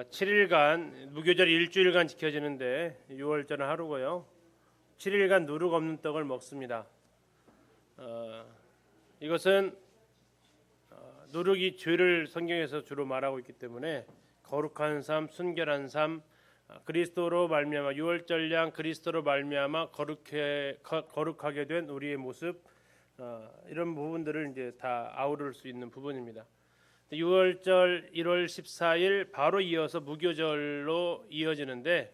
7일간 무교절이 일주일간 지켜지는데 6월절은 하루고요. 7일간 누룩 없는 떡을 먹습니다. 이것은 누룩이 죄를 성경에서 주로 말하고 있기 때문에 거룩한 삶, 순결한 삶, 그리스도로 말미암아 6월절량 그리스도로 말미암아 거룩하게 된 우리의 모습, 이런 부분들을 이제 다 아우를 수 있는 부분입니다. 6월절 1월 14일 바로 이어서 무교절로 이어지는데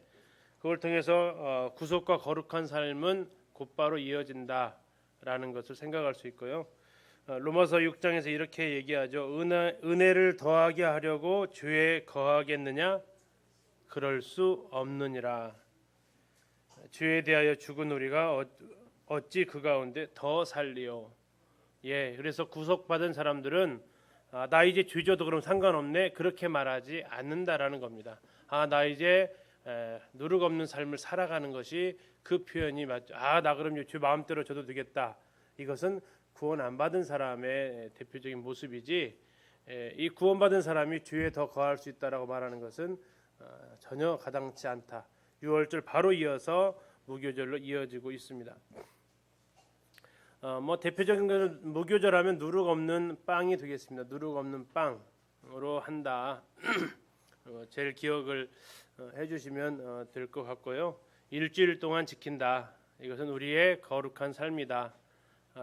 그걸 통해서 구속과 거룩한 삶은 곧바로 이어진다라는 것을 생각할 수 있고요. 로마서 6장에서 이렇게 얘기하죠. 은혜를 더하게 하려고 죄에 거하겠느냐? 그럴 수 없느니라. 죄에 대하여 죽은 우리가 어찌 그 가운데 더 살리요? 그래서 구속받은 사람들은 나 이제 죄져도 그럼 상관없네, 그렇게 말하지 않는다라는 겁니다. 나 이제 누룩 없는 삶을 살아가는 것이 그 표현이 맞죠. 나 그럼 죄 마음대로 져도 되겠다. 이것은 구원 안 받은 사람의 대표적인 모습이지, 이 구원받은 사람이 죄에 더 거할 수 있다라고 말하는 것은 전혀 가당치 않다. 6월절 바로 이어서 무교절로 이어지고 있습니다. 대표적인 것은 무교절하면 누룩 없는 빵이 되겠습니다. 누룩 없는 빵으로 한다. 제일 기억을 해주시면 될 것 같고요. 일주일 동안 지킨다. 이것은 우리의 거룩한 삶이다.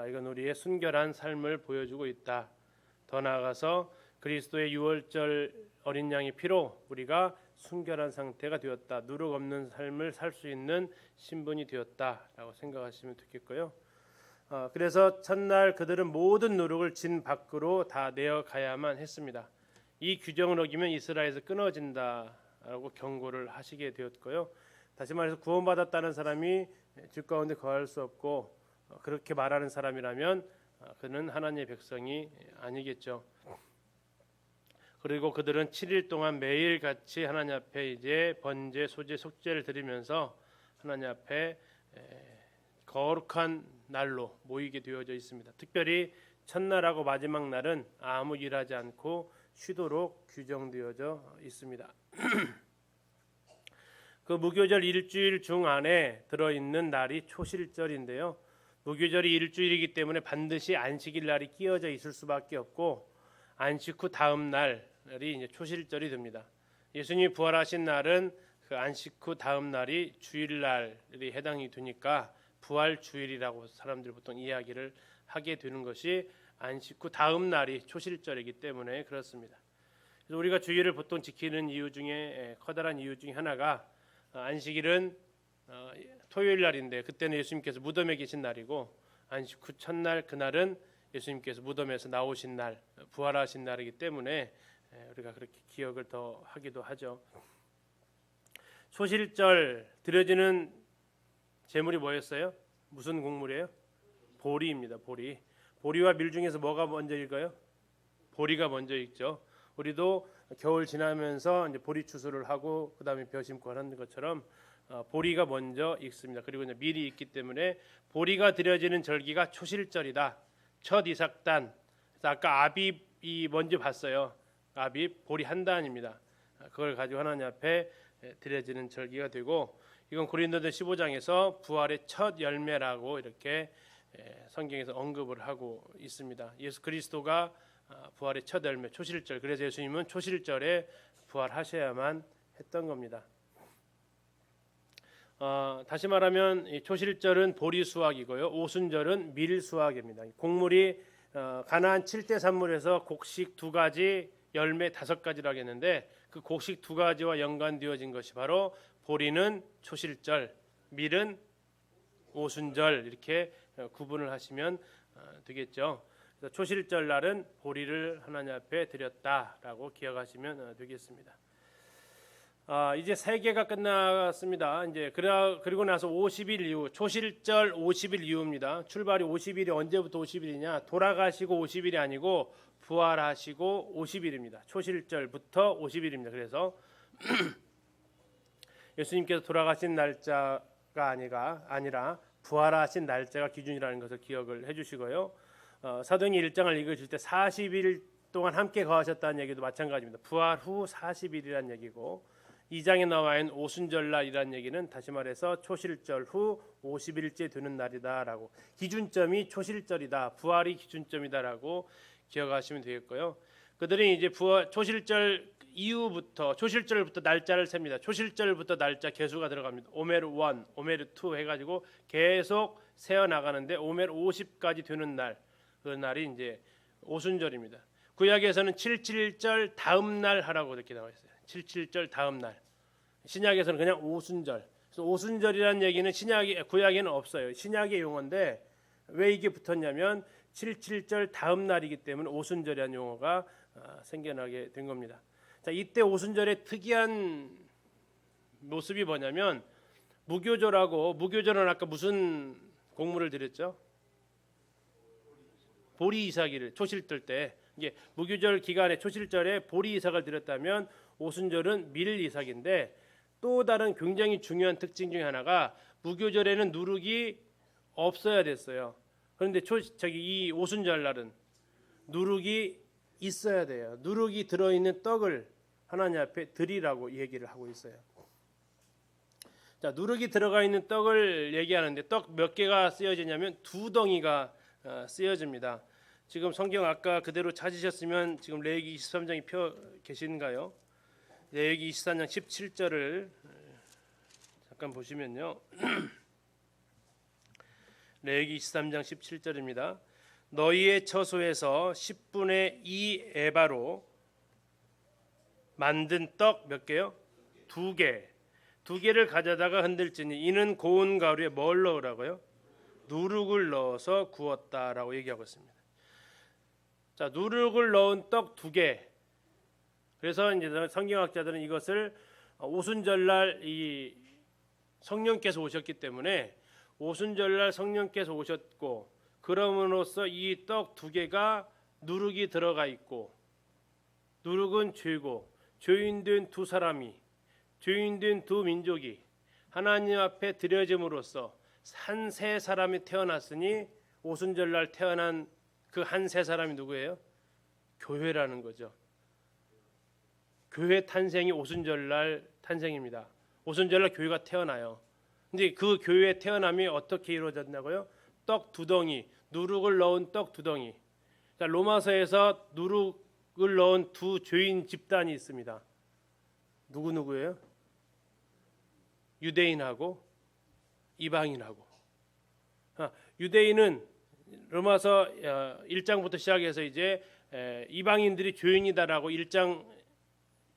이건 우리의 순결한 삶을 보여주고 있다. 더 나아가서 그리스도의 6월절 어린 양의 피로 우리가 순결한 상태가 되었다. 누룩 없는 삶을 살 수 있는 신분이 되었다라고 생각하시면 되겠고요. 그래서 첫날 그들은 모든 누룩을 진 밖으로 다 내어 가야만 했습니다. 이 규정을 어기면 이스라엘에서 끊어진다라고 경고를 하시게 되었고요. 다시 말해서 구원받았다는 사람이 집 가운데 거할 수 없고, 그렇게 말하는 사람이라면 그는 하나님의 백성이 아니겠죠. 그리고 그들은 7일 동안 매일 같이 하나님 앞에 이제 번제, 소제, 속죄를 드리면서 하나님 앞에 거룩한 날로 모이게 되어져 있습니다. 특별히 첫날하고 마지막 날은 아무 일하지 않고 쉬도록 규정되어져 있습니다. 그 무교절 일주일 중 안에 들어있는 날이 초실절인데요. 무교절이 일주일이기 때문에 반드시 안식일 날이 끼어져 있을 수밖에 없고, 안식 후 다음 날이 이제 초실절이 됩니다. 예수님이 부활하신 날은 그 안식 후 다음 날이 주일날이 해당이 되니까 부활 주일이라고 사람들이 보통 이야기를 하게 되는 것이 안식 후 다음 날이 초실절이기 때문에 그렇습니다. 그래서 우리가 주일을 보통 지키는 이유 중에 커다란 이유 중에 하나가, 안식일은 토요일 날인데 그때는 예수님께서 무덤에 계신 날이고, 안식 후 첫날 그날은 예수님께서 무덤에서 나오신 날, 부활하신 날이기 때문에 우리가 그렇게 기억을 더 하기도 하죠. 초실절 드려지는 제물이 뭐였어요? 무슨 곡물이에요? 보리입니다. 보리. 보리와 밀 중에서 뭐가 먼저 익어요? 보리가 먼저 익죠. 우리도 겨울 지나면서 이제 보리 추수를 하고 그다음에 벼 심고 하는 것처럼 보리가 먼저 익습니다. 그리고 이제 밀이 있기 때문에 보리가 드려지는 절기가 초실절이다. 첫 이삭단. 그래서 아까 아빕이 뭔지 봤어요. 아빕 보리 한 단입니다. 그걸 가지고 하나님 앞에 드려지는 절기가 되고, 이건 고린도서 15장에서 부활의 첫 열매라고 이렇게 성경에서 언급을 하고 있습니다. 예수 그리스도가 부활의 첫 열매, 초실절. 그래서 예수님은 초실절에 부활하셔야만 했던 겁니다. 다시 말하면 이 초실절은 보리 수확이고요, 오순절은 밀 수확입니다. 곡물이 가나안 7대 산물에서 곡식 2가지, 열매 5가지라고 했는데 그 곡식 2가지와 연관되어진 것이 바로 보리는 초실절, 밀은 오순절, 이렇게 구분을 하시면 되겠죠. 그래서 초실절 날은 보리를 하나님 앞에 드렸다라고 기억하시면 되겠습니다. 이제 세계가 끝났습니다. 이제 그리고 나서 50일 이후, 초실절 50일 이후입니다. 출발이 50일이 언제부터 50일이냐? 돌아가시고 50일이 아니고 부활하시고 50일입니다. 초실절부터 50일입니다. 그래서 예수님께서 돌아가신 날짜가 아니라 부활하신 날짜가 기준이라는 것을 기억을 해주시고요. 사도행전 1장을 읽으실 때 40일 동안 함께 거하셨다는 얘기도 마찬가지입니다. 부활 후 40일이라는 얘기고 2장에 나와 있는 오순절날이라는 얘기는 다시 말해서 초실절 후 50일째 되는 날이다라고 기준점이 초실절이다. 부활이 기준점이다라고 기억하시면 되겠고요. 그들이 이제 부활 초실절 이후부터 초실절부터 날짜를 셉니다. 초실절부터 날짜 개수가 들어갑니다. 오메르 1, 오메르 2 해가지고 계속 세어 나가는데 오메르 50까지 되는 날, 그 날이 이제 오순절입니다. 구약에서는 77절 다음 날 하라고 이렇게 나와 있어요. 77절 다음 날. 신약에서는 그냥 오순절. 그래서 오순절이라는 얘기는 구약에는 없어요. 신약의 용어인데 왜 이게 붙었냐면 77절 다음 날이기 때문에 오순절이라는 용어가 생겨나게 된 겁니다. 자, 이때 오순절의 특이한 모습이 뭐냐면 무교절은 아까 무슨 공물을 드렸죠? 보리 이삭을 초실 때 이게 무교절 기간에 초실절에 보리 이삭을 드렸다면 오순절은 밀 이삭인데 또 다른 굉장히 중요한 특징 중에 하나가 무교절에는 누룩이 없어야 됐어요. 그런데 이 오순절 날은 누룩이 있어야 돼요. 누룩이 들어있는 떡을 하나님 앞에 드리라고 얘기를 하고 있어요. 자, 누룩이 들어가 있는 떡을 얘기하는데 떡 몇 개가 쓰여지냐면 2덩이가 쓰여집니다. 지금 성경 아까 그대로 찾으셨으면 지금 레위기 23장이 펴 계신가요? 레위기 23장 17절을 잠깐 보시면요. 레위기 23장 17절입니다. 너희의 처소에서 10분의 2 에바로 만든 떡 몇 개요? 2개. 2개를 가져다가 흔들지니 이는 고운 가루에 뭘 넣으라고요? 누룩을 넣어서 구웠다라고 얘기하고 있습니다. 자, 누룩을 넣은 떡 2개. 그래서 이제 성경학자들은 이것을 오순절날 이 성령께서 오셨기 때문에 오순절날 성령께서 오셨고 그럼으로써 이 떡 2개가 누룩이 들어가 있고 누룩은 죄고 죄인된 2사람이 죄인된 2 민족이 하나님 앞에 드려짐으로써 한 세 사람이 태어났으니 오순절날 태어난 그 한 세 사람이 누구예요? 교회라는 거죠. 교회 탄생이 오순절날 탄생입니다. 오순절날 교회가 태어나요. 근데 그 교회의 태어남이 어떻게 이루어졌냐고요? 떡 2덩이, 누룩을 넣은 떡 2덩이. 자, 로마서에서 누룩을 넣은 2 죄인 집단이 있습니다. 누구예요? 유대인하고 이방인하고. 유대인은 로마서 1장부터 시작해서 이제 이방인들이 죄인이다라고 1장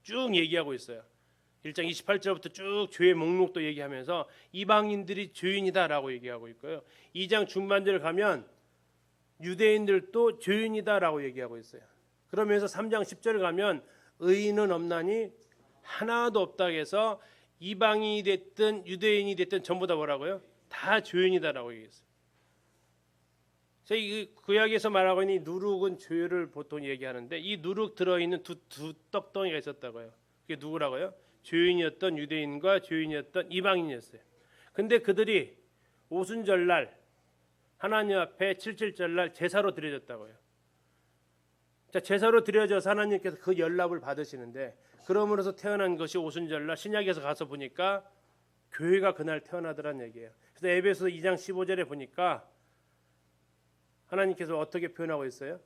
쭉 얘기하고 있어요. 1장 28절부터 쭉 죄의 목록도 얘기하면서 이방인들이 죄인이다라고 얘기하고 있고요. 2장 중반절 가면 유대인들도 죄인이다라고 얘기하고 있어요. 그러면서 3장 10절 가면 의인은 없나니 하나도 없다 해서 이방인이 됐든 유대인이 됐든 전부 다 뭐라고요? 다 죄인이다라고 얘기했어요. 이 구약에서 말하고 있는 이 누룩은 죄를 보통 얘기하는데 이 누룩 들어있는 두 떡덩이가 있었다고요. 그게 누구라고요? 죄인이었던 유대인과 죄인이었던 이방인이었어요. 근데 그들이 오순절날 하나님 앞에 77절날 제사로 드려졌다고요. 자, 제사로 드려져서 하나님께서 그 연락을 받으시는데 그러므로서 태어난 것이 오순절날 신약에서 가서 보니까 교회가 그날 태어나더란 얘기예요. 그래서 에베소서 2장 15절에 보니까 하나님께서 어떻게 표현하고 있어요?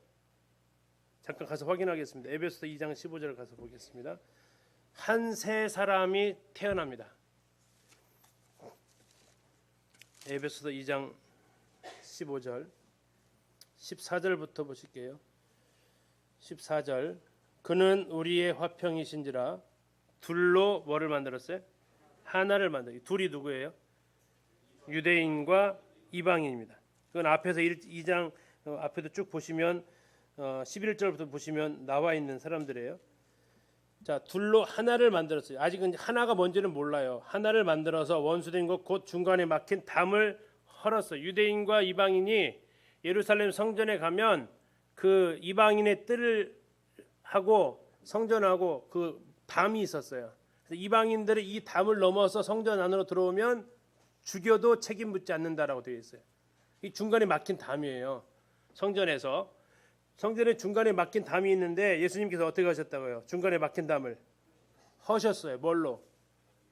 잠깐 가서 확인하겠습니다. 에베소서 2장 15절을 가서 보겠습니다. 한 세 사람이 태어납니다. 에베소서 2장 15절 14절부터 보실게요. 14절 그는 우리의 화평이신지라 둘로 뭐를 만들었어요? 하나를 만들어요. 둘이 누구예요? 유대인과 이방인입니다. 그건 앞에서 2장 앞에도 쭉 보시면 11절부터 보시면 나와 있는 사람들이에요. 자, 둘로 하나를 만들었어요. 아직은 하나가 뭔지는 몰라요. 하나를 만들어서 원수된 것 곧 중간에 막힌 담을 헐었어요. 유대인과 이방인이 예루살렘 성전에 가면 그 이방인의 뜰을 하고 성전하고 그 담이 있었어요. 그래서 이방인들이 이 담을 넘어서 성전 안으로 들어오면 죽여도 책임 묻지 않는다라고 되어 있어요. 이 중간에 막힌 담이에요. 성전에서 성전의 중간에 막힌 담이 있는데 예수님께서 어떻게 하셨다고요? 중간에 막힌 담을 허셨어요. 뭘로?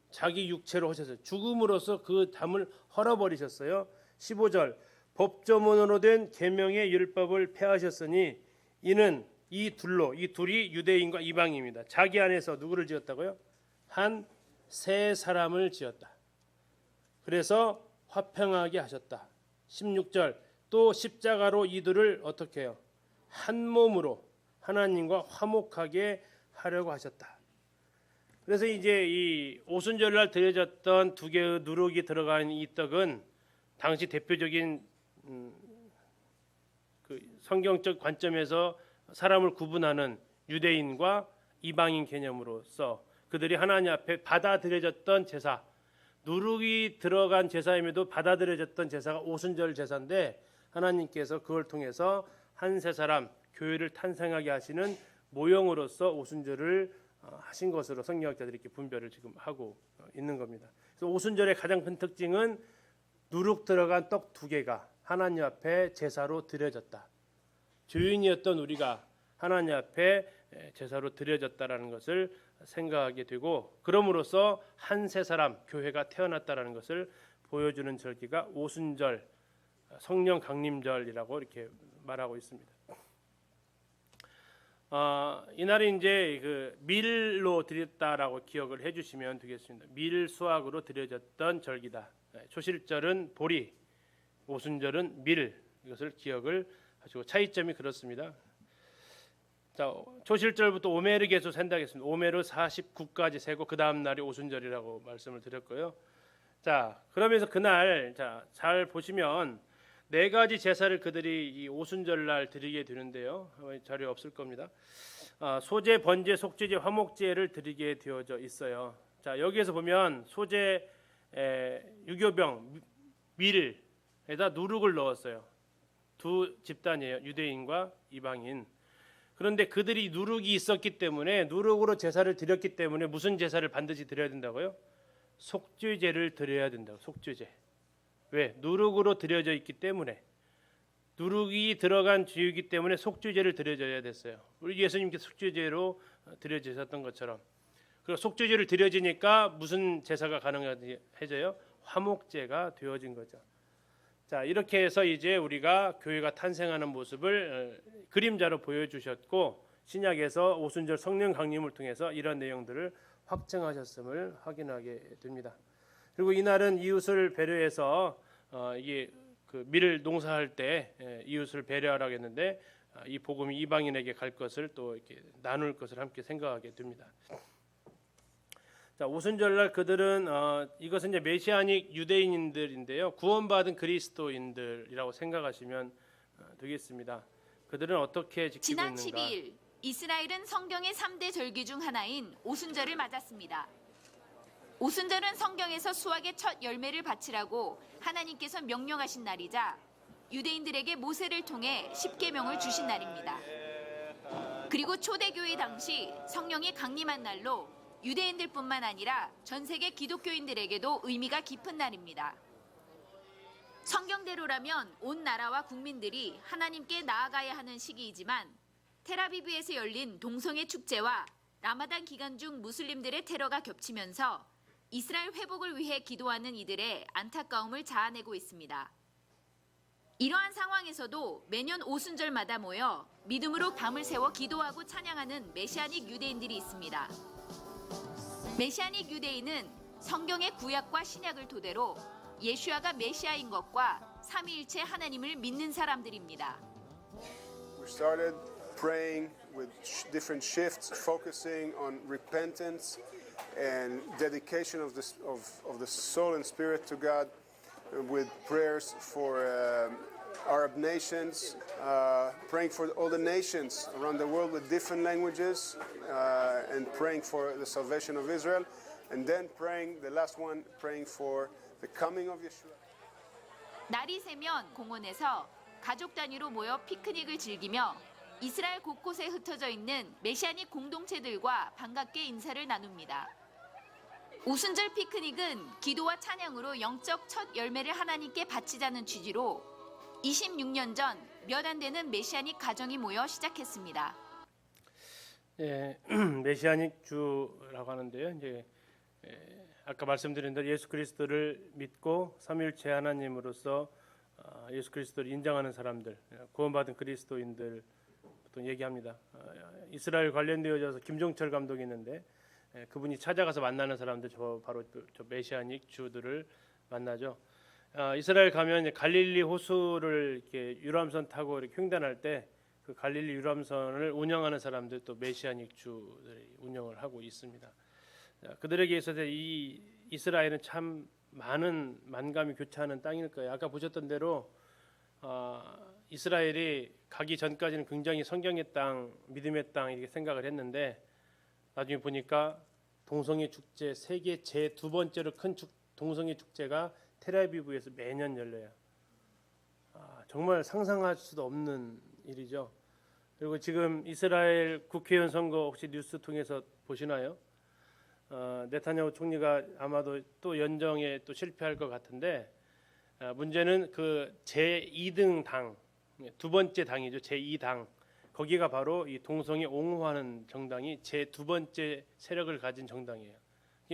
자기 육체로 허셨어요. 죽음으로써 그 담을 헐어버리셨어요. 15절 법조문으로 된 계명의 율법을 폐하셨으니 이는 이 둘이 유대인과 이방인입니다. 자기 안에서 누구를 지었다고요? 한 세 사람을 지었다. 그래서 화평하게 하셨다. 16절 또 십자가로 이들을 어떻게 해요? 한 몸으로 하나님과 화목하게 하려고 하셨다. 그래서 이제 이 오순절날 드려졌던 두 개의 누룩이 들어간 이 떡은 당시 대표적인 그 성경적 관점에서 사람을 구분하는 유대인과 이방인 개념으로서 그들이 하나님 앞에 받아들여졌던 제사, 누룩이 들어간 제사임에도 받아들여졌던 제사가 오순절 제사인데 하나님께서 그걸 통해서 한 세 사람 교회를 탄생하게 하시는 모형으로서 오순절을 하신 것으로 성경학자들이 이렇게 분별을 지금 하고 있는 겁니다. 그래서 오순절의 가장 큰 특징은 누룩 들어간 떡 두 개가 하나님 앞에 제사로 드려졌다. 죄인이었던 우리가 하나님 앞에 제사로 드려졌다라는 것을 생각하게 되고 그럼으로써 한 세 사람 교회가 태어났다라는 것을 보여주는 절기가 오순절 성령 강림절이라고 이렇게 말하고 있습니다. 이날이 이제 그 밀로 드렸다라고 기억을 해주시면 되겠습니다. 밀 수확으로 드려졌던 절기다. 초실절은 보리, 오순절은 밀. 이것을 기억을 하시고 차이점이 그렇습니다. 자, 초실절부터 오메르 계수 센다겠습니다. 오메르 49까지 세고 그 다음 날이 오순절이라고 말씀을 드렸고요. 자, 그러면서 그날 잘 보시면 네 가지 제사를 그들이 이 오순절날 드리게 되는데요. 자료 없을 겁니다. 소제, 번제, 속죄제, 화목제를 드리게 되어져 있어요. 자, 여기에서 보면 소제, 유교병, 밀에다 누룩을 넣었어요. 두 집단이에요. 유대인과 이방인. 그런데 그들이 누룩이 있었기 때문에 누룩으로 제사를 드렸기 때문에 무슨 제사를 반드시 드려야 된다고요? 속죄제를 드려야 된다고. 속죄제. 왜? 누룩으로 드려져 있기 때문에 누룩이 들어간 주이기 때문에 속죄제를 드려져야 됐어요. 우리 예수님께서 속죄제로 드려지셨던 것처럼. 그리고 속죄제를 드려지니까 무슨 제사가 가능해져요? 화목제가 되어진 거죠. 자, 이렇게 해서 이제 우리가 교회가 탄생하는 모습을 그림자로 보여주셨고 신약에서 오순절 성령 강림을 통해서 이런 내용들을 확증하셨음을 확인하게 됩니다. 그리고 이날은 이웃을 배려해서 이게 그 밀을 농사할 때 이웃을 배려하라고 했는데 이 복음이 이방인에게 갈 것을 또 이렇게 나눌 것을 함께 생각하게 됩니다. 자, 오순절날 그들은 이것은 이제 메시아닉 유대인들인데요. 구원받은 그리스도인들이라고 생각하시면 되겠습니다. 그들은 어떻게 지키고 지난 있는가? 12일 이스라엘은 성경의 3대 절기 중 하나인 오순절을 맞았습니다. 오순절은 성경에서 수확의 첫 열매를 바치라고 하나님께서 명령하신 날이자 유대인들에게 모세를 통해 십계명을 주신 날입니다. 그리고 초대교회 당시 성령이 강림한 날로 유대인들뿐만 아니라 전 세계 기독교인들에게도 의미가 깊은 날입니다. 성경대로라면 온 나라와 국민들이 하나님께 나아가야 하는 시기이지만 텔아비브에서 열린 동성애 축제와 라마단 기간 중 무슬림들의 테러가 겹치면서 이스라엘 회복을 위해 기도하는 이들의 안타까움을 자아내고 있습니다. 이러한 상황에서도 매년 오순절마다 모여 믿음으로 밤을 새워 기도하고 찬양하는 메시아닉 유대인들이 있습니다. 메시아닉 유대인은 성경의 구약과 신약을 토대로 예수야가 메시아인 것과 삼위일체 하나님을 믿는 사람들입니다. We started praying with different shifts, focusing on repentance and dedication of the soul and spirit to God, with prayers for Arab nations, praying for all the nations around the world with different languages, and praying for the salvation of Israel, and then praying, the last one, praying for the coming of Yeshua. 날이 새면 공원에서 가족 단위로 모여 피크닉을 즐기며 이스라엘 곳곳에 흩어져 있는 메시아닉 공동체들과 반갑게 인사를 나눕니다. 오순절 피크닉은 기도와 찬양으로 영적 첫 열매를 하나님께 바치자는 취지로 26년 전 몇 안 되는 메시아닉 가정이 모여 시작했습니다. 예, 메시아닉 주라고 하는데요. 이제 아까 말씀드린 대로 예수 그리스도를 믿고 삼위일체 하나님으로서 예수 그리스도를 인정하는 사람들, 구원받은 그리스도인들 보통 얘기합니다. 이스라엘 관련되어져서 김종철 감독이 있는데 그분이 찾아가서 만나는 사람들 바로 저 메시아닉 주들을 만나죠. 이스라엘 가면 이제 갈릴리 호수를 이렇게 유람선 타고 이렇게 횡단할 때 그 갈릴리 유람선을 운영하는 사람들 또 메시아닉 주들이 운영을 하고 있습니다. 그들에게 있어서 이 이스라엘은 참 많은 만감이 교차하는 땅일 거예요. 아까 보셨던 대로 이스라엘이 가기 전까지는 굉장히 성경의 땅, 믿음의 땅 이렇게 생각을 했는데 나중에 보니까 동성애 축제 세계 제 두 번째로 큰 동성애 축제가 텔아비브에서 매년 열려요. 정말 상상할 수도 없는 일이죠. 그리고 지금 이스라엘 국회의원 선거 혹시 뉴스 통해서 보시나요? 네타냐후 총리가 아마도 또 연정에 또 실패할 것 같은데 문제는 그 제2등 당, 두 번째 당이죠. 제2당. 거기가 바로 이 동성애 옹호하는 정당이 제 두 번째 세력을 가진 정당이에요.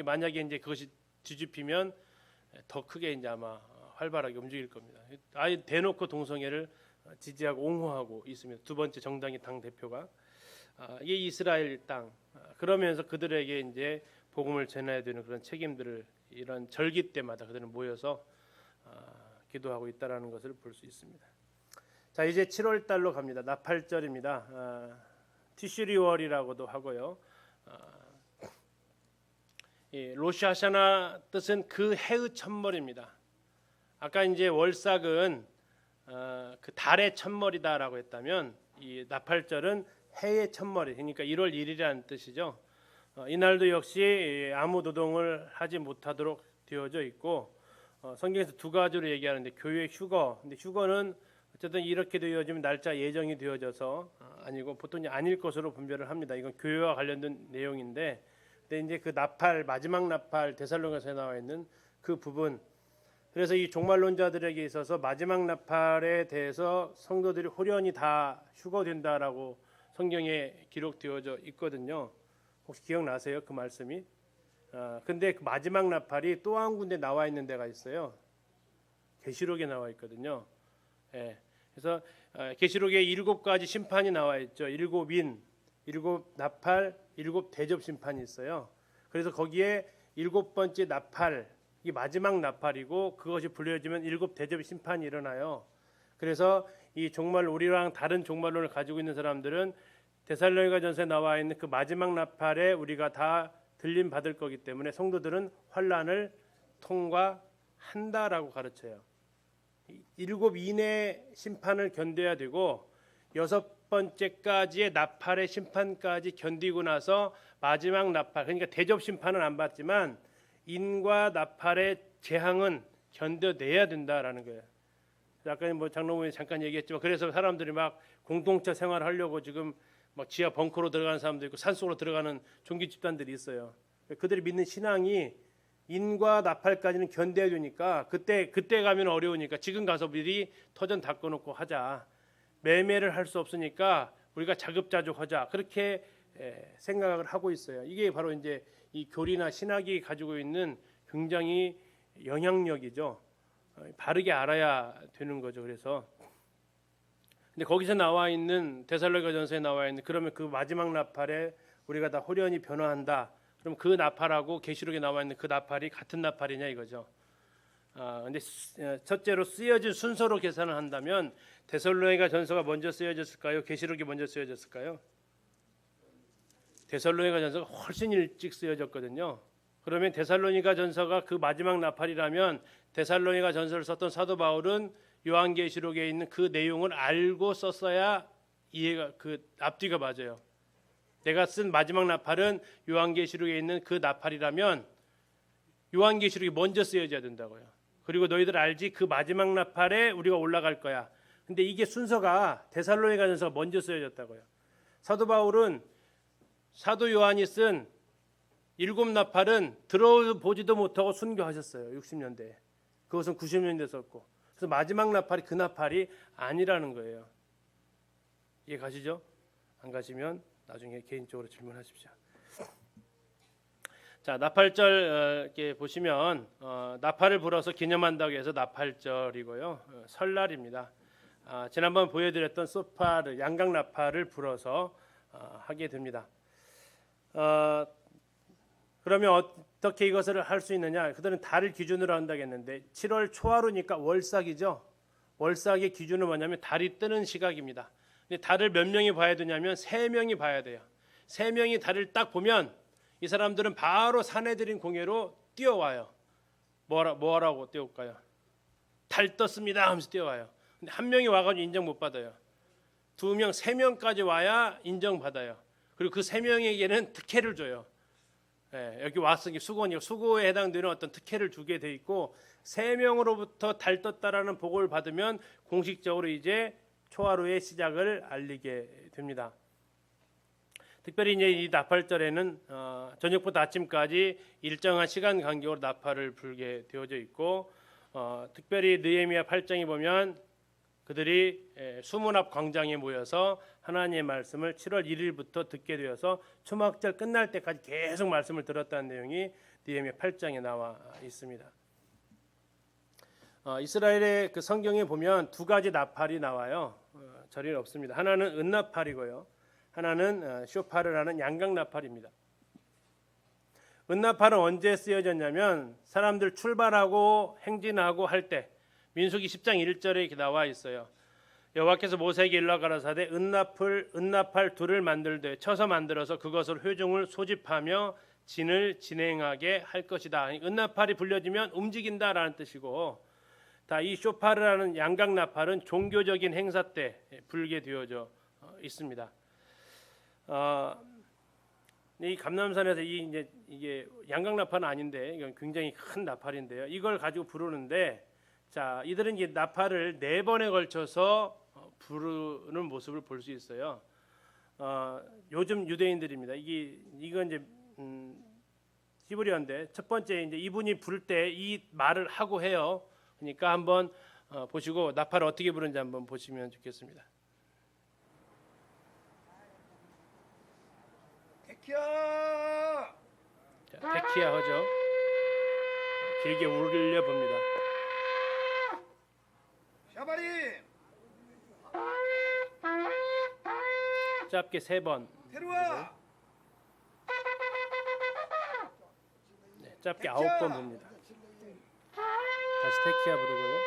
만약에 이제 그것이 뒤집히면 더 크게 이제 아마 활발하게 움직일 겁니다. 아예 대놓고 동성애를 지지하고 옹호하고 있습니다. 두 번째 정당의 당 대표가 이게 이스라엘 땅. 그러면서 그들에게 이제 복음을 전해야 되는 그런 책임들을 이런 절기 때마다 그들은 모여서 기도하고 있다라는 것을 볼 수 있습니다. 자, 이제 7월 달로 갑니다. 나팔절입니다. 티슈리월이라고도 하고요. 로시아샤나 뜻은 그 해의 첫머리입니다. 아까 이제 월삭은 그 달의 첫머리다라고 했다면 이 나팔절은 해의 첫머리, 그러니까 1월 1일이라는 뜻이죠. 이날도 역시 아무 노동을 하지 못하도록 되어져 있고 성경에서 두 가지로 얘기하는데 교회 휴거, 근데 휴거는 어쨌든 이렇게 되어지면 날짜 예정이 되어져서 아니고 보통 아닐 것으로 분별을 합니다. 이건 교회와 관련된 내용인데, 근데 이제 그 나팔 마지막 나팔 데살로니가서에 나와 있는 그 부분. 그래서 이 종말론자들에게 있어서 마지막 나팔에 대해서 성도들이 홀연히 다 휴거된다라고 성경에 기록되어져 있거든요. 혹시 기억나세요? 그 말씀이? 근데 그 마지막 나팔이 또 한 군데 나와 있는 데가 있어요. 계시록에 나와 있거든요. 예. 그래서 계시록에 7가지 심판이 나와 있죠. 7인, 7나팔, 7대접 심판이 있어요. 그래서 거기에 7번째 나팔, 이 마지막 나팔이고 그것이 불려지면 7대접 심판이 일어나요. 그래서 이 종말 우리랑 다른 종말론을 가지고 있는 사람들은 데살로니가전서에 나와 있는 그 마지막 나팔에 우리가 다 들림 받을 거기 때문에 성도들은 환란을 통과한다라고 가르쳐요. 7인의 심판을 견뎌야 되고 6번째까지의 나팔의 심판까지 견디고 나서 마지막 나팔, 그러니까 대접 심판은 안 받지만 인과 나팔의 재앙은 견뎌내야 된다라는 거예요. 아까 뭐 장로님이 잠깐 얘기했지만 그래서 사람들이 막 공동체 생활하려고 지금 막 지하 벙커로 들어가는 사람도 있고 산속으로 들어가는 종교 집단들이 있어요. 그들이 믿는 신앙이 인과 나팔까지는 견뎌야 되니까 그때 가면 어려우니까 지금 가서 미리 터전 닦아놓고 하자. 매매를 할 수 없으니까 우리가 자급자족하자. 그렇게 생각을 하고 있어요. 이게 바로 이제 이 교리나 신학이 가지고 있는 굉장히 영향력이죠. 바르게 알아야 되는 거죠. 그래서 근데 거기서 나와 있는 데살로니가전서에 나와 있는 그러면 그 마지막 나팔에 우리가 다 홀연히 변화한다. 그럼 그 나팔하고 계시록에 나와 있는 그 나팔이 같은 나팔이냐 이거죠. 근데 첫째로 쓰여진 순서로 계산을 한다면 데살로니가전서가 먼저 쓰여졌을까요? 계시록이 먼저 쓰여졌을까요? 데살로니가전서가 훨씬 일찍 쓰여졌거든요. 그러면 데살로니가전서가 그 마지막 나팔이라면 데살로니가전서를 썼던 사도 바울은 요한계시록에 있는 그 내용을 알고 썼어야 이해가 그 앞뒤가 맞아요. 내가 쓴 마지막 나팔은 요한계시록에 있는 그 나팔이라면 요한계시록이 먼저 쓰여져야 된다고요. 그리고 너희들 알지? 그 마지막 나팔에 우리가 올라갈 거야. 근데 이게 순서가 데살로니가전서가 먼저 쓰여졌다고요. 사도 바울은 사도 요한이 쓴 7나팔은 들어보지도 못하고 순교하셨어요. 60년대에. 그것은 90년대에 썼고. 그래서 마지막 나팔이 그 나팔이 아니라는 거예요. 이해 가시죠? 안 가시면 나중에 개인적으로 질문하십시오. 자, 나팔절 이렇게 보시면 나팔을 불어서 기념한다고 해서 나팔절이고요. 설날입니다. 지난번 보여드렸던 소파르 양각 나팔을 불어서 하게 됩니다. 그러면 어떻게 이것을 할 수 있느냐? 그들은 달을 기준으로 한다고 했는데 7월 초하루니까 월삭이죠. 월삭의 기준은 뭐냐면 달이 뜨는 시각입니다. 근데 달을 몇 명이 봐야 되냐면 3명이 봐야 돼요. 3명이 달을 딱 보면 이 사람들은 바로 사내들인 공회로 뛰어와요. 뭐하라고 뛰어올까요? 달 떴습니다 하면서 뛰어와요. 근데 한 명이 와가지고 인정 못 받아요. 2명, 3명까지 와야 인정받아요. 그리고 그 3명에게는 특혜를 줘요. 예, 여기 왔으니 수고에 해당되는 어떤 특혜를 주게 돼 있고 3명으로부터 달 떴다라는 보고를 받으면 공식적으로 이제 초하루의 시작을 알리게 됩니다. 특별히 이제 이 나팔절에는 저녁부터 아침까지 일정한 시간 간격으로 나팔을 불게 되어져 있고 특별히 느헤미야 8장에 보면 그들이 수문 앞 광장에 모여서 하나님의 말씀을 7월 1일부터 듣게 되어서 초막절 끝날 때까지 계속 말씀을 들었다는 내용이 느헤미야 8장에 나와 있습니다. 이스라엘의 그 성경에 보면 2가지 나팔이 나와요. 절이 없습니다. 하나는 은나팔이고요. 하나는 쇼파르라는 양각 나팔입니다. 은나팔은 언제 쓰여졌냐면 사람들 출발하고 행진하고 할 때 민수기 10장 1절에 이렇게 나와 있어요. 여호와께서 모세에게 일러 가라사대 은나팔 둘을 만들되 쳐서 만들어서 그것을 회중을 소집하며 진을 진행하게 할 것이다. 은나팔이 불려지면 움직인다라는 뜻이고 이 쇼파르라는 양각 나팔은 종교적인 행사 때 불게 되어져 있습니다. 이 감람산에서 이게 양각 나팔은 아닌데 이건 굉장히 큰 나팔인데요. 이걸 가지고 부르는데 자 이들은 이 나팔을 4번에 걸쳐서 부르는 모습을 볼 수 있어요. 요즘 유대인들입니다. 이건 이제 히브리어인데 첫 번째 이제 이분이 부를 때 이 말을 하고 해요. 그러니까 한번 보시고 나팔을 어떻게 부르는지 한번 보시면 좋겠습니다. 테키야! 자, 테키야 하죠. 길게 울려 봅니다. 샤바림! 짧게 3번. 테루아! 네, 짧게 9번 봅니다. 다시 테키야 부르고요.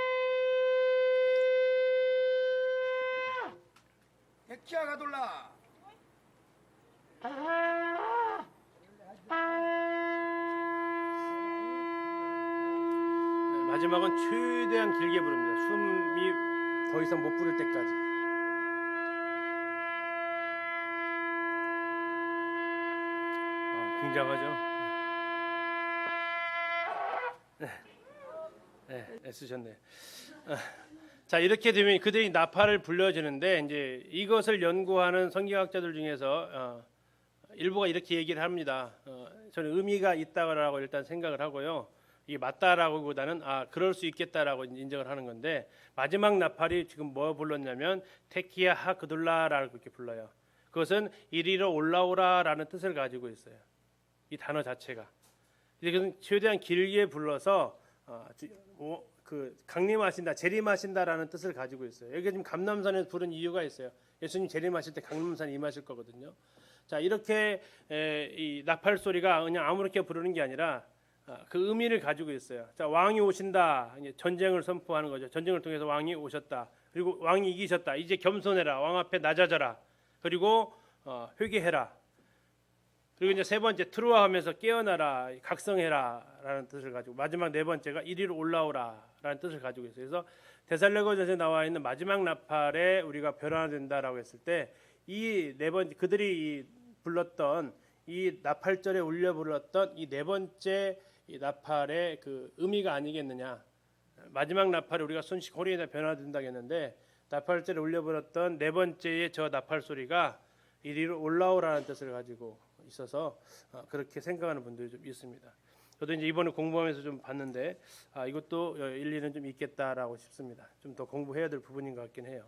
테키야 가돌라! 마지막은 최대한 길게 부릅니다. 숨이 더 이상 못 부를 때까지. 굉장하죠. 네, 애쓰셨네. 자 이렇게 되면 그들이 나팔을 불려주는데 이제 이것을 연구하는 성경학자들 중에서 일부가 이렇게 얘기를 합니다. 저는 의미가 있다고 일단 생각을 하고요. 이게 맞다라고보다는 그럴 수 있겠다라고 인정을 하는 건데 마지막 나팔이 지금 뭐 불렀냐면 테키야 하그둘라라고 이렇게 불러요. 그것은 이리로 올라오라라는 뜻을 가지고 있어요. 이 단어 자체가. 이것은 최대한 길게 불러서 강림하신다, 재림하신다라는 뜻을 가지고 있어요. 여기 지금 감람산에서 부른 이유가 있어요. 예수님 재림하실 때 강림산에 임하실 거거든요. 자 이렇게 이 나팔 소리가 그냥 아무렇게 부르는 게 아니라 그 의미를 가지고 있어요. 자 왕이 오신다, 이제 전쟁을 선포하는 거죠. 전쟁을 통해서 왕이 오셨다. 그리고 왕이 이기셨다. 이제 겸손해라. 왕 앞에 낮아져라. 그리고 회개해라. 그리고 이제 3번째 트루아하면서 깨어나라, 각성해라라는 뜻을 가지고 마지막 4번째가 이리로 올라오라라는 뜻을 가지고 있어요. 그래서 데살로니가전서에 나와 있는 마지막 나팔에 우리가 변화된다라고 했을 때 이 4번째 그들이 불렀던 이 나팔절에 울려 불렀던 이 4번째 이 나팔의 그 의미가 아니겠느냐. 마지막 나팔에 우리가 손씩 호리에다 변화된다고 했는데 나팔절에 울려 불렀던 4번째의 저 나팔 소리가 이리로 올라오라는 뜻을 가지고 있어서 그렇게 생각하는 분들이 좀 있습니다. 저도 이제 이번에 공부하면서 좀 봤는데 이것도 일리는 좀 있겠다라고 싶습니다. 좀 더 공부해야 될 부분인 것 같긴 해요.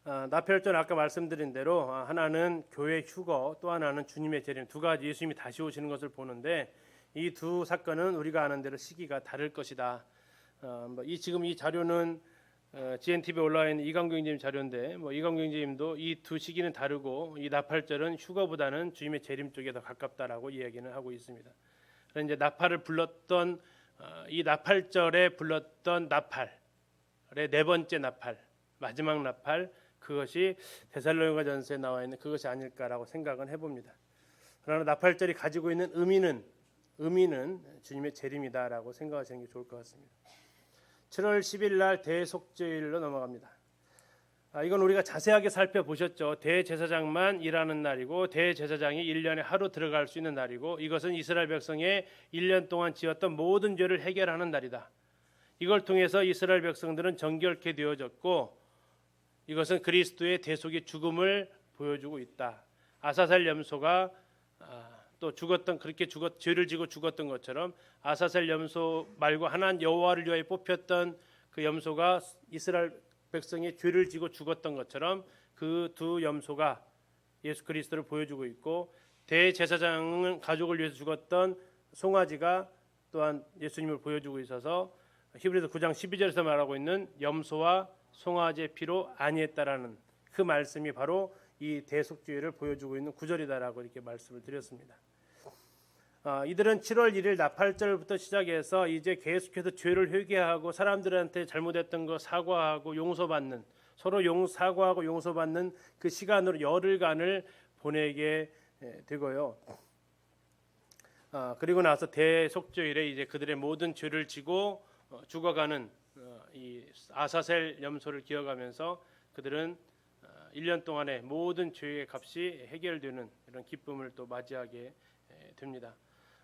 나팔절은 아까 말씀드린 대로 하나는 교회 휴거, 또 하나는 주님의 재림, 두 가지 예수님이 다시 오시는 것을 보는데 이 두 사건은 우리가 아는 대로 시기가 다를 것이다. 지금 이 자료는 GNTV에 올라와 있는 이광경 선생님 자료인데 이광경 선생님도 이 두 시기는 다르고 이 나팔절은 휴거보다는 주님의 재림 쪽에 더 가깝다라고 이야기는 하고 있습니다. 그래서 이제 나팔을 불렀던 이 나팔절에 불렀던 나팔의 네 번째 나팔, 마지막 나팔, 그것이 데살로니가전서에 나와 있는 그것이 아닐까라고 생각은 해봅니다. 그러나 나팔절이 가지고 있는 의미는 주님의 재림이다라고 생각하시는 게 좋을 것 같습니다. 7월 10일 날 대속죄일로 넘어갑니다. 이건 우리가 자세하게 살펴보셨죠. 대제사장만 일하는 날이고 대제사장이 1년에 하루 들어갈 수 있는 날이고 이것은 이스라엘 백성의 1년 동안 지었던 모든 죄를 해결하는 날이다. 이걸 통해서 이스라엘 백성들은 정결케 되어졌고 이것은 그리스도의 대속의 죽음을 보여주고 있다. 아사셀 염소가 또 죄를 지고 죽었던 것처럼 아사셀 염소 말고 하나님 여호와를 위하여 뽑혔던 그 염소가 이스라엘 백성의 죄를 지고 죽었던 것처럼 그 두 염소가 예수 그리스도를 보여주고 있고 대제사장은 가족을 위해서 죽었던 송아지가 또한 예수님을 보여주고 있어서 히브리서 9장 12절에서 말하고 있는 염소와 송아지의 피로 안위했다라는 그 말씀이 바로 이 대속죄를 보여주고 있는 구절이다라고 이렇게 말씀을 드렸습니다. 이들은 7월 1일 나팔절부터 시작해서 이제 계속해서 죄를 회개하고 사람들한테 잘못했던 거 사과하고 용서받는 서로 사과하고 용서받는 그 시간으로 열흘간을 보내게 되고요. 그리고 나서 대속죄일에 이제 그들의 모든 죄를 지고 죽어가는 이 아사셀 염소를 기억하면서 그들은 1년 동안의 모든 죄의 값이 해결되는 이런 기쁨을 또 맞이하게 됩니다.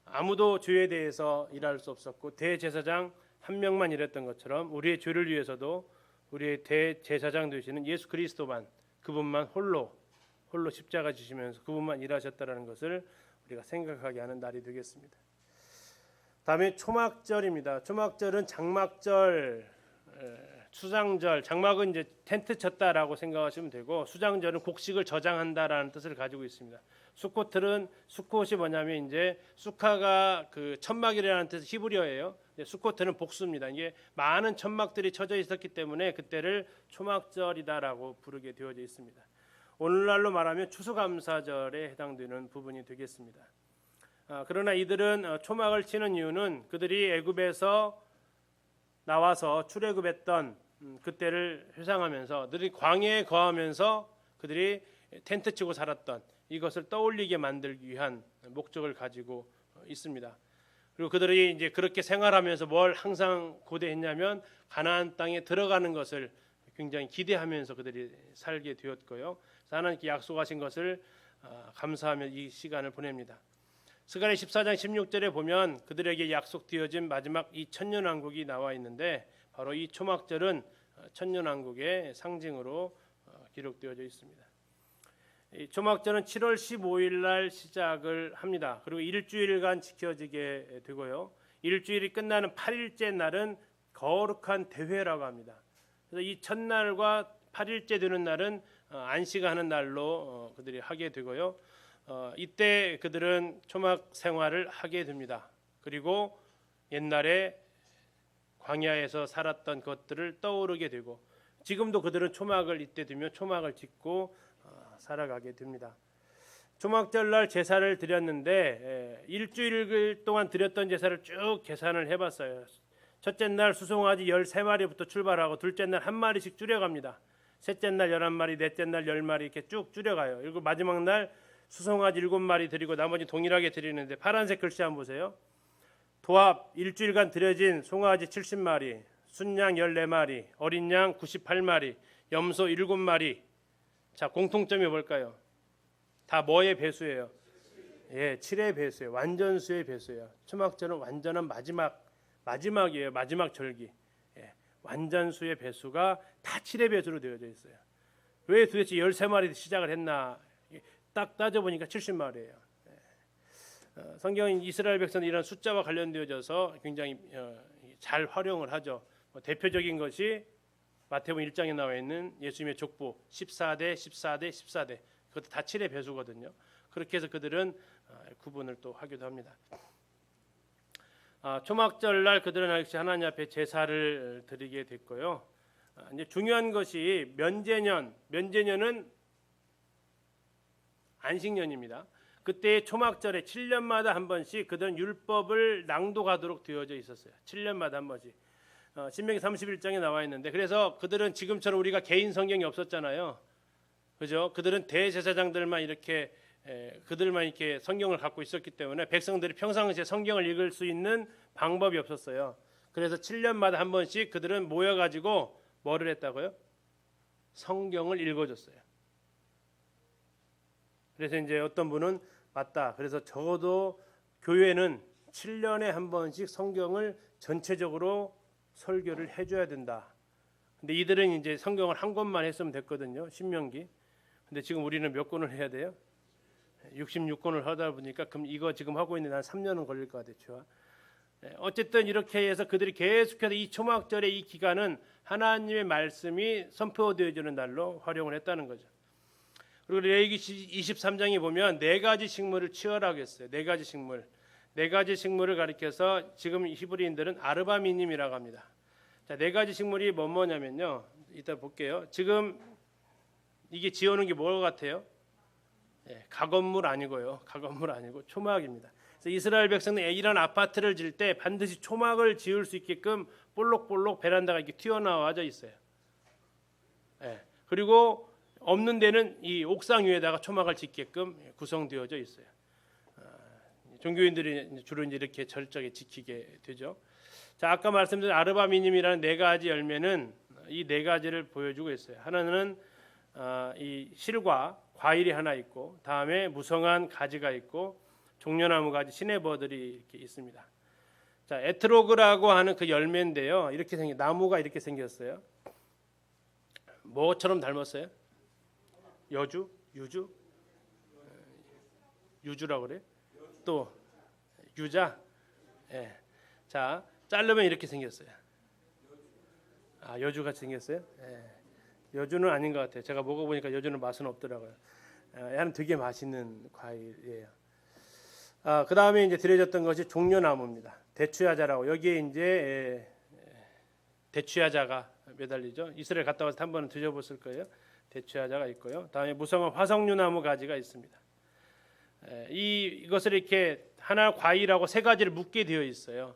아무도 죄에 대해서 일할 수 없었고 대제사장 한 명만 일했던 것처럼 우리의 죄를 위해서도 우리의 대제사장 되시는 예수 그리스도만 그분만 홀로 십자가 지시면서 그분만 일하셨다라는 것을 우리가 생각하게 하는 날이 되겠습니다. 다음에 초막절입니다. 초막절은 장막절, 수장절, 장막은 이제 텐트 쳤다라고 생각하시면 되고 수장절은 곡식을 저장한다라는 뜻을 가지고 있습니다. 수콧이 뭐냐면 이제 수카가 그 천막이라는 뜻 히브리어예요. 수콧은 복수입니다. 이게 많은 천막들이 쳐져 있었기 때문에 그때를 초막절이다라고 부르게 되어져 있습니다. 오늘날로 말하면 추수감사절에 해당되는 부분이 되겠습니다. 그러나 이들은 초막을 치는 이유는 그들이 애굽에서 나와서 출애굽했던 그때를 회상하면서 그들이 광야에 거하면서 그들이 텐트 치고 살았던 이것을 떠올리게 만들기 위한 목적을 가지고 있습니다. 그리고 그들이 이제 그렇게 생활하면서 뭘 항상 고대했냐면 가나안 땅에 들어가는 것을 굉장히 기대하면서 그들이 살게 되었고요. 하나님께 약속하신 것을 감사하며 이 시간을 보냅니다. 스가랴 14장 16절에 보면 그들에게 약속되어진 마지막 이 천년왕국이 나와 있는데 바로 이 초막절은 천년왕국의 상징으로 기록되어져 있습니다. 이 초막절은 7월 15일 날 시작을 합니다. 그리고 일주일간 지켜지게 되고요. 일주일이 끝나는 8일째 날은 거룩한 대회라고 합니다. 그래서 이 첫날과 8일째 되는 날은 안식하는 날로 그들이 하게 되고요. 이때 그들은 초막 생활을 하게 됩니다. 그리고 옛날에 광야에서 살았던 것들을 떠오르게 되고 지금도 그들은 초막을 이때 두며 초막을 짓고 살아가게 됩니다. 초막절날 제사를 드렸는데 일주일 동안 드렸던 제사를 쭉 계산을 해봤어요. 첫째 날 수송아지 13마리부터 출발하고 둘째 날 한 마리씩 줄여갑니다. 셋째 날 11마리, 넷째 날 10마리 이렇게 쭉 줄여가요. 그리고 마지막 날 수송아지 7마리 드리고 나머지 동일하게 드리는데 파란색 글씨 한번 보세요. 도합 일주일간 드려진 송아지 70마리, 순양 14마리, 어린 양 98마리, 염소 7마리. 자, 공통점이 뭘까요? 다 뭐의 배수예요? 7의 배수예요. 완전수의 배수예요. 초막절은 완전한 마지막이에요. 마지막 절기. 완전수의 배수가 다 7의 배수로 되어져 있어요. 왜 도대체 13마리 시작을 했나? 딱 따져보니까 70마리예요. 성경은 이스라엘 백성들이 이런 숫자와 관련되어져서 굉장히 잘 활용을 하죠. 대표적인 것이 마태복음 1장에 나와 있는 예수님의 족보 14대, 14대, 14대 그것도 다 7의 배수거든요. 그렇게 해서 그들은 구분을 또 하기도 합니다. 초막절날 그들은 역시 하나님 앞에 제사를 드리게 됐고요. 이제 중요한 것이 면제년은 안식년입니다. 그때 초막절에 7년마다 한 번씩 그들은 율법을 낭독하도록 되어져 있었어요. 7년마다 한 번씩. 신명기 31장에 나와 있는데 그래서 그들은 지금처럼 우리가 개인 성경이 없었잖아요. 그죠? 그들은 대제사장들만 이렇게 그들만 이렇게 성경을 갖고 있었기 때문에 백성들이 평상시에 성경을 읽을 수 있는 방법이 없었어요. 그래서 7년마다 한 번씩 그들은 모여가지고 뭐를 했다고요? 성경을 읽어줬어요. 그래서 이제 어떤 분은 맞다. 그래서 적어도 교회는 7년에 한 번씩 성경을 전체적으로 설교를 해줘야 된다. 근데 이들은 이제 성경을 한 권만 했으면 됐거든요. 신명기. 근데 지금 우리는 몇 권을 해야 돼요? 66권을 하다 보니까 그럼 이거 지금 하고 있는 한 3년은 걸릴 것 같아요. 어쨌든 이렇게 해서 그들이 계속해서 이 초막절의 이 기간은 하나님의 말씀이 선포되어지는 날로 활용을 했다는 거죠. 그리고 레위기 23장에 보면 네 가지 식물을 치어라고 했어요. 네 가지 식물. 네 가지 식물을 가리켜서 지금 히브리인들은 아르바미님이라고 합니다. 자, 네 가지 식물이 뭐냐면요. 이따 볼게요. 지금 이게 지어놓은 게 뭐 같아요? 가건물 아니고요. 가건물 아니고 초막입니다. 그래서 이스라엘 백성은 이런 아파트를 지을 때 반드시 초막을 지을 수 있게끔 볼록볼록 베란다가 이렇게 튀어나와져 있어요. 그리고 없는 데는 이 옥상 위에다가 초막을 짓게끔 구성되어져 있어요. 종교인들이 주로 이제 이렇게 절적에 지키게 되죠. 자, 아까 말씀드린 아르바미님이라는 네 가지 열매는 이 네 가지를 보여주고 있어요. 하나는 이 실과 과일이 하나 있고, 다음에 무성한 가지가 있고, 종려나무 가지, 시내버들이 이렇게 있습니다. 자, 에트로그라고 하는 그 열매인데요. 이렇게 나무가 이렇게 생겼어요. 뭐처럼 닮았어요? 여주, 유주, 유주라고 그래? 또 유자. 자, 자르면 이렇게 생겼어요. 여주같이 생겼어요? 여주는 아닌 것 같아요. 제가 먹어보니까 여주는 맛은 없더라고요. 얘는 되게 맛있는 과일이에요. 그 다음에 이제 들여졌던 것이 종려나무입니다. 대추야자라고 여기에 이제 대추야자가 매달리죠. 이스라엘 갔다 와서 한 번은 드셔보실 거예요. 대추야자가 있고요. 다음에 무성한 화석류나무 가지가 있습니다. 이것을 이렇게 하나 과일하고 세 가지를 묶게 되어 있어요.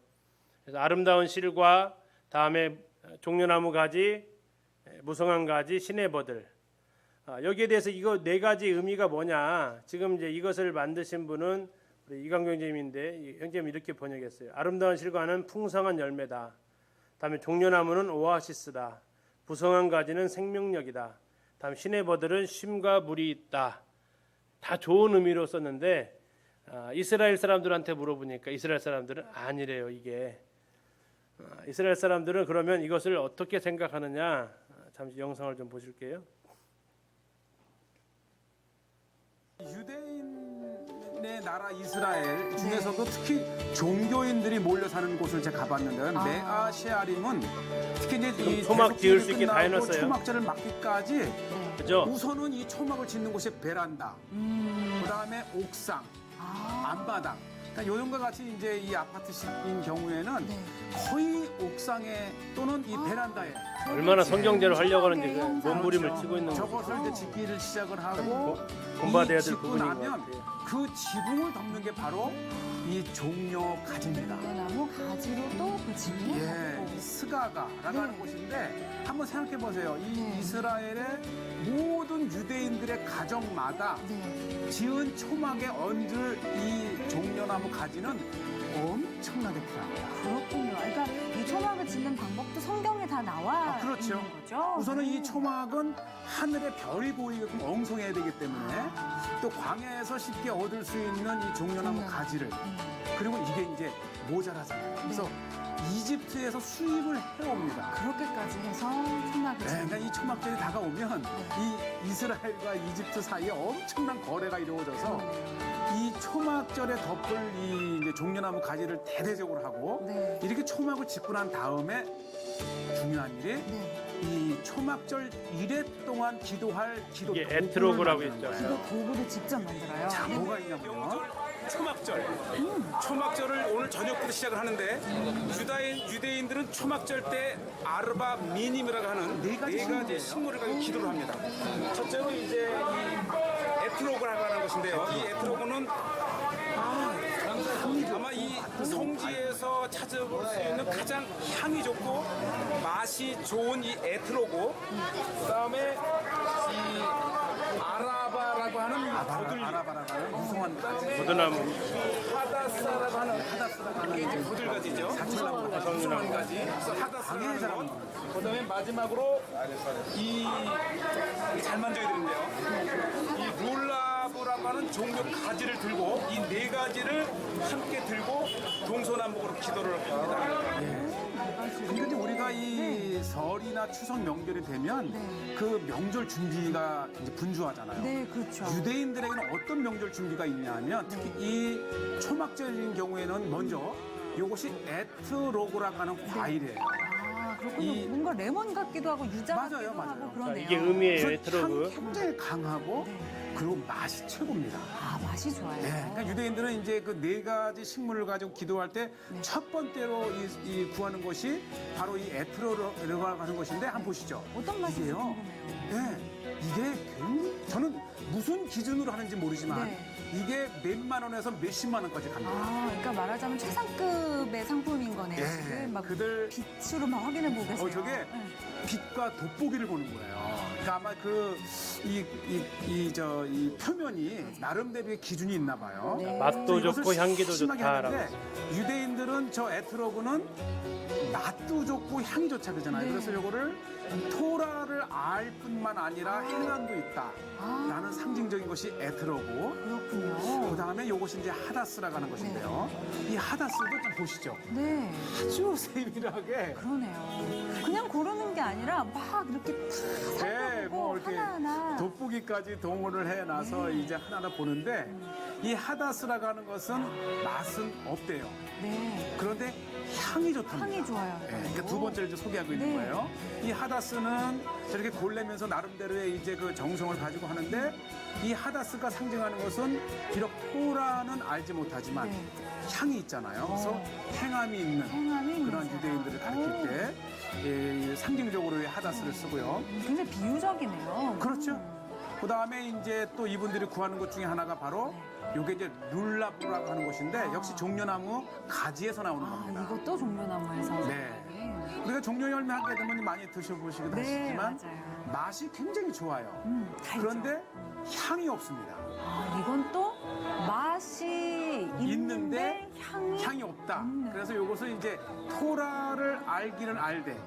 그래서 아름다운 실과 다음에 종려나무 가지, 무성한 가지, 시내버들. 여기에 대해서 이거 네 가지 의미가 뭐냐? 지금 이제 이것을 만드신 분은 우리 이광경 선생님인데 형제님 이렇게 번역했어요. 아름다운 실과는 풍성한 열매다. 다음에 종려나무는 오아시스다. 무성한 가지는 생명력이다. 다음 시내버들은 쉼과 물이 있다. 다 좋은 의미로 썼는데 이스라엘 사람들한테 물어보니까 이스라엘 사람들은 아니래요. 이게 이스라엘 사람들은 그러면 이것을 어떻게 생각하느냐? 잠시 영상을 좀 보실게요. 유대인의 나라 이스라엘 중에서도 특히 종교인들이 몰려 사는 곳을 제가 가봤는데요. 메아시아림은 특히 이제 이 초막 지을 수 있게 대속절이 다 끝나고 해놨어요. 초막절을 맞기까지 그죠? 우선은 이 초막을 짓는 곳이 베란다, 그다음에 옥상, 안바닥. 그러니까 요즘과 같이 이제 이 아파트식인 경우에는 거의 옥상에 또는 이 베란다에 얼마나 성경대로 하려고 하는지 그 형상. 몸부림을 치고 있는 거죠. 저것을 이제 짓기를 시작을 하고 본받아야 이 될 짓고 부분인 것 나면 같아요. 그 지붕을 덮는 게 바로 이 종려 가지입니다. 나무 가지로 또 그 지붕을 예, 이 스가가라고 하는 네. 곳인데 한번 생각해 보세요. 이 네. 이스라엘의 모든 유대인들의 가정마다 지은 초막에 얹을 이 종려나무 가지는 엄청나게 필요합니다. 그렇군요. 그러니까 이 초막을 짓는 방법도 성경에 다 나와 그렇죠. 있는 거죠. 우선은 이 초막은 하늘에 별이 보이게끔 엉성해야 되기 때문에 또 광야에서 쉽게 얻을 수 있는 이 종려나무 가지를 그리고 이게 이제 모자라잖아요. 그래서 이집트에서 수입을 해옵니다. 그렇게까지 해서 초막을 네, 짓는 그러니까 이 초막절이 다가오면 이 이스라엘과 이집트 사이에 엄청난 거래가 이루어져서 이 초막절에 덮을 이 이제 종려나무 가지를 대대적으로 하고 네. 이렇게 초막을 짓고 난 다음에 중요한 일이 네. 이 초막절 1회 동안 기도할 기도 이게 도구를 에트로그라고 만드는 했죠. 거예요. 도구도 직접 만들어요. 자, 뭐가 있냐면요. 초막절. 초막절을 오늘 저녁부터 시작을 하는데 유대인들은 초막절 때 아르바 미님이라고 하는 네 가지 식물을 가지고 기도를 합니다. 첫째로 이제 이 에트로그라고 하는 것인데요. 이 에트로그는 아마 이 성지에서 찾아볼 수 있는 가장 향이 좋고 맛이 좋은 이 에트로그, 그다음에 이 아라바라고 하는 고들리, 아라바라고 하는 무성한 가지. 고드나무, 하다스라고 하는 이게 이제 고들가지죠. 무성한 가지, 하다스라고 하는 것. 그다음에 마지막으로 잘 만져야 되는데요. 이 룰라브라고 하는 종교 가지를 들고 이 네 가지를 함께 들고 동서남북으로 기도를 합니다. 그러니까 이제 우리가 이 설이나 추석 명절이 되면 그 명절 준비가 이제 분주하잖아요. 네, 그렇죠. 유대인들에게는 어떤 명절 준비가 있냐면 특히 이 초막절인 경우에는 먼저 이것이 에트로그라고 하는 과일이에요. 아, 그렇군요. 이- 뭔가 레몬 같기도 하고 유자 맞아요, 같기도 맞아요. 하고 자, 그러네요. 이게 의미예요. 그래서 에트로그. 향이 굉장히 강하고 그리고 맛이 최고입니다. 아, 맛이 좋아요. 네, 그러니까 유대인들은 이제 그 네 가지 식물을 가지고 기도할 때 첫 번째로 이 구하는 것이 바로 이 에트로라고 하는 것인데 한번 보시죠. 어떤 맛인지 이게요. 궁금해요. 네, 이게 저는 무슨 기준으로 하는지 모르지만 네. 이게 몇만 원에서 몇십만 원까지 갑니다. 아, 그러니까 말하자면 최상급의 상품인 거네요. 예, 지금 막 그들- 빛으로 막 확인해 보고 계세요. 저게 네. 빛과 돋보기를 보는 거예요. 그러니까 아마 이 표면이 나름대로의 기준이 있나 봐요. 네. 맛도 이것을 좋고 향기도 심하게 좋다라고. 하는데 유대인들은 저 에트로그는 맛도 좋고 향이 좋다 그러잖아요. 네. 그래서 이거를 토라를 알 뿐만 아니라 행함도 있다. 라는 상징적인 것이 에트로그. 그렇군요. 그 다음에 이것이 이제 하다스라고 하는 것인데요. 이 하다스도 좀 보시죠. 네, 아주 세밀하게 그러네요. 그냥 고르는 게 아니라 막 이렇게 다 네, 살펴보고 뭐 이렇게 하나하나. 돋보기까지 동원을 해놔서 이제 하나하나 보는데 이 하다스라고 하는 것은 맛은 없대요. 네, 그런데 향이 좋답니다. 향이 좋아요. 네, 그러니까 두 번째를 이제 소개하고 있는 네. 거예요. 이 하다스는 저렇게 골래면서 나름대로의 이제 그 정성을 가지고 하는데 이 하다스가 상징하는 것은 비록 토라는 알지 못하지만 네. 향이 있잖아요. 그래서 행함이 있는 행함이 있는 그런 사람. 유대인들을 가리킬 때 예, 상징적으로 이 하다스를 쓰고요. 굉장히 비유적이네요. 그렇죠. 그 다음에 이제 또 이분들이 구하는 것 중에 하나가 바로 요게 이제 룰라브라고 하는 것인데 역시 종려나무 가지에서 나오는 아, 겁니다. 이것도 종려나무에서. 네. 우리가 종려 열매 하게 되면 많이 드셔보시기도 네, 하시지만 맞아요. 맛이 굉장히 좋아요. 달죠. 그런데 향이 없습니다. 아, 이건 또 맛이 있는데 향이 없다. 없네. 그래서 이것을 이제 토라를 알기는 알되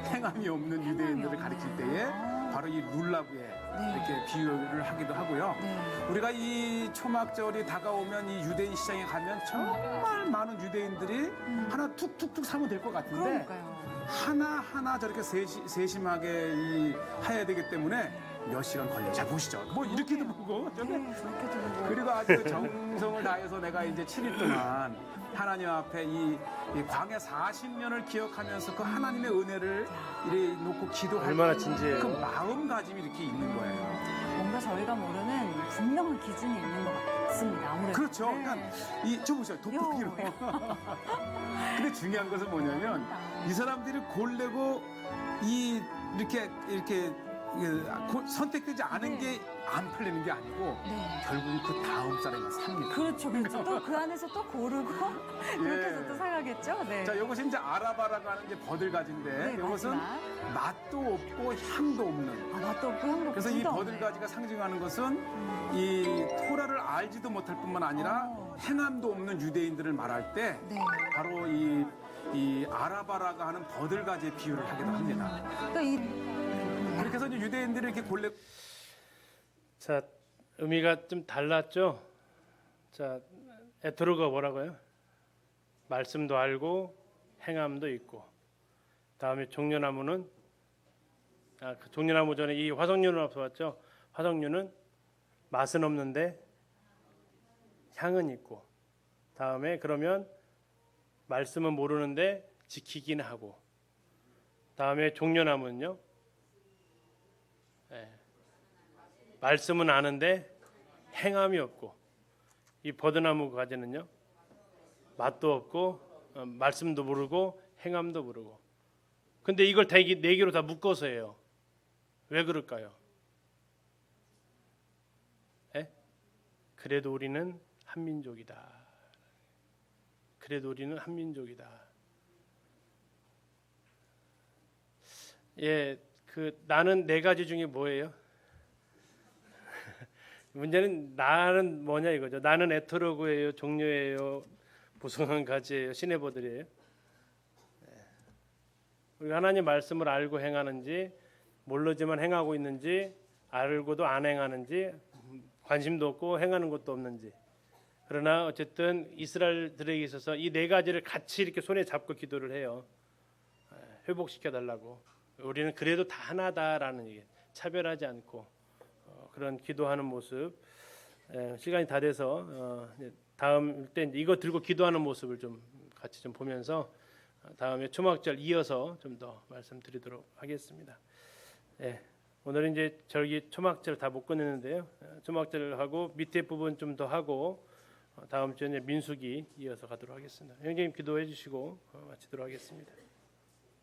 행함이 없는 유대인들을 없네. 가리킬 때에 바로 이 룰라브에 이렇게 비유를 하기도 하고요. 네. 우리가 이 초막절이 다가오면 이 유대인 시장에 가면 정말 많은 유대인들이 하나 툭툭툭 사면 될 것 같은데 그러니까요. 하나하나 저렇게 세심하게 해야 되기 때문에 몇 시간 걸려요. 자, 보시죠. 뭐 이렇게도 보고 저게 네, 저렇게도 보고. 그리고 아주 정성을 다해서 내가 이제 7일 동안 하나님 앞에 이 광야 40년을 기억하면서 그 하나님의 은혜를 이렇게 놓고 기도할 얼마나 진지해요. 그 마음가짐이 이렇게 있는 거예요. 뭔가 저희가 모르는 분명한 기준이 있는 것 같습니다. 아무래도. 그렇죠. 네. 그러니까 저 보세요. 돋보기로. 근데 중요한 것은 뭐냐면 이 사람들이 골래고 이렇게 선택되지 않은 게 안 팔리는 게 아니고 네. 결국은 그 다음 사람이 삽니다. 그렇죠, 그렇죠. 또 그 안에서 또 고르고 그렇게 해서 또 사가겠죠. 네. 자, 이것이 이제 아라바라고 하는 이제 버들가지인데 네, 이것은 마지막. 맛도 없고 향도 없는. 아, 맛도 없고 향도 없고. 그래서 이 진짜 없네. 버들가지가 상징하는 것은 이 토라를 알지도 못할 뿐만 아니라 행함도 없는 유대인들을 말할 때 네. 바로 이 아라바라고 하는 버들가지의 비유를 하기도 합니다. 그러니까 이 그렇게 해서 이제 유대인들이 이렇게 골래 자, 의미가 좀 달랐죠? 자, 에트로가 뭐라고요? 말씀도 알고 행함도 있고. 다음에 종려나무는 그 종려나무 전에 이 화석류는 앞서 왔죠? 화석류는 맛은 없는데 향은 있고. 다음에 그러면 말씀은 모르는데 지키긴 하고. 다음에 종려나무는요? 말씀은 아는데 행함이 없고, 이 버드나무 가지는요 맛도 없고 말씀도 모르고 행함도 모르고. 근데 이걸 네 개로 다 묶어서 해요. 왜 그럴까요? 에? 그래도 우리는 한민족이다. 그래도 우리는 한민족이다. 예, 나는 네 가지 중에 뭐예요? 문제는 나는 뭐냐 이거죠. 나는 에토로그예요, 종료예요, 무성한 가지예요, 시네버들이에요. 우리 하나님 말씀을 알고 행하는지, 모르지만 행하고 있는지, 알고도 안 행하는지, 관심도 없고 행하는 것도 없는지. 그러나 어쨌든 이스라엘들에게 있어서 이 네 가지를 같이 이렇게 손에 잡고 기도를 해요. 회복시켜 달라고. 우리는 그래도 다 하나다라는 얘기, 차별하지 않고 그런 기도하는 모습. 시간이 다 돼서 다음 때 이거 들고 기도하는 모습을 좀 같이 좀 보면서 다음에 초막절 이어서 좀 더 말씀드리도록 하겠습니다. 오늘은 이제 절기 초막절 다 못 끝냈는데요. 초막절하고 밑에 부분 좀 더 하고 다음 주에 민수기 이어서 가도록 하겠습니다. 형제님 기도해 주시고 마치도록 하겠습니다.